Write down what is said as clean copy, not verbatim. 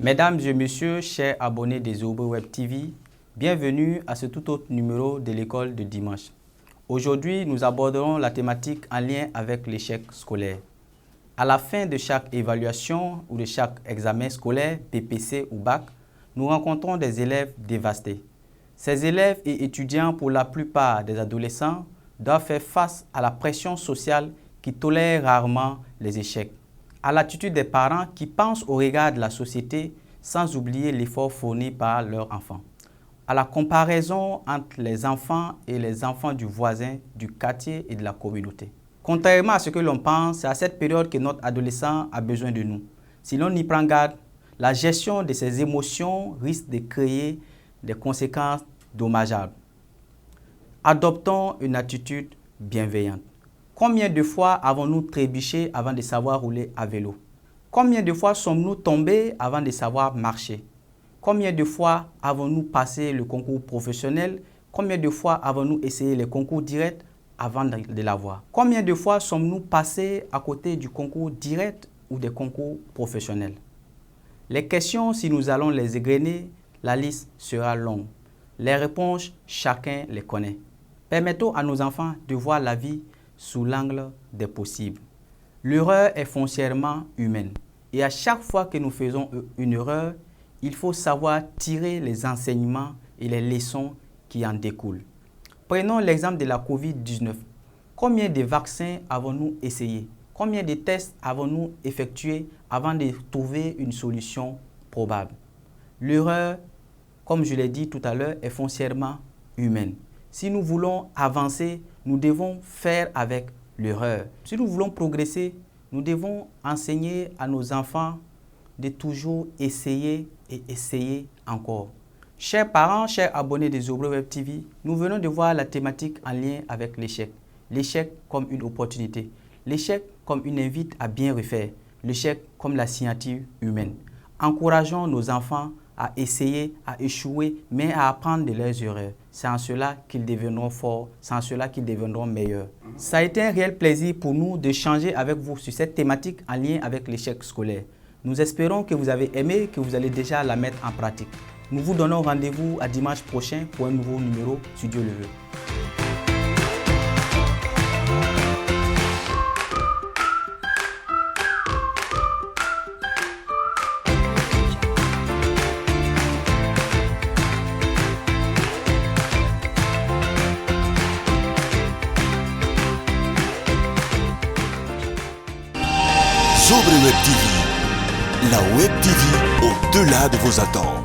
Mesdames et messieurs, chers abonnés des Zobo Web TV, bienvenue à ce tout autre numéro de l'école de dimanche. Aujourd'hui, nous aborderons la thématique en lien avec l'échec scolaire. À la fin de chaque évaluation ou de chaque examen scolaire, PPC ou bac, nous rencontrons des élèves dévastés. Ces élèves et étudiants, pour la plupart des adolescents, doivent faire face à la pression sociale qui tolère rarement les échecs, à l'attitude des parents qui pensent au regard de la société sans oublier l'effort fourni par leurs enfants, à la comparaison entre les enfants et les enfants du voisin, du quartier et de la communauté. Contrairement à ce que l'on pense, c'est à cette période que notre adolescent a besoin de nous. Si l'on y prend garde, la gestion de ses émotions risque de créer des conséquences dommageables. Adoptons une attitude bienveillante. Combien de fois avons-nous trébuché avant de savoir rouler à vélo? Combien de fois sommes-nous tombés avant de savoir marcher? Combien de fois avons-nous passé le concours professionnel? Combien de fois avons-nous essayé les concours directs avant de l'avoir? Combien de fois sommes-nous passés à côté du concours direct ou des concours professionnels? Les questions, si nous allons les égrener, la liste sera longue. Les réponses, chacun les connaît. Permettons à nos enfants de voir la vie sous l'angle des possibles. L'erreur est foncièrement humaine et à chaque fois que nous faisons une erreur, il faut savoir tirer les enseignements et les leçons qui en découlent. Prenons l'exemple de la COVID-19. Combien de vaccins avons-nous essayé? Combien de tests avons-nous effectués avant de trouver une solution probable? L'erreur, comme je l'ai dit tout à l'heure, est foncièrement humaine. Si nous voulons avancer, nous devons faire avec l'erreur. Si nous voulons progresser, nous devons enseigner à nos enfants de toujours essayer et essayer encore. Chers parents, chers abonnés des Zobo Web TV, nous venons de voir la thématique en lien avec l'échec. L'échec comme une opportunité. L'échec comme une invite à bien refaire. L'échec comme la signature humaine. Encourageons nos enfants à essayer, à échouer, mais à apprendre de leurs erreurs. C'est en cela qu'ils deviendront forts, c'est en cela qu'ils deviendront meilleurs. Ça a été un réel plaisir pour nous d'échanger avec vous sur cette thématique en lien avec l'échec scolaire. Nous espérons que vous avez aimé et que vous allez déjà la mettre en pratique. Nous vous donnons rendez-vous à dimanche prochain pour un nouveau numéro, si Dieu le veut. Zobo Web TV, la Web TV au-delà de vos attentes.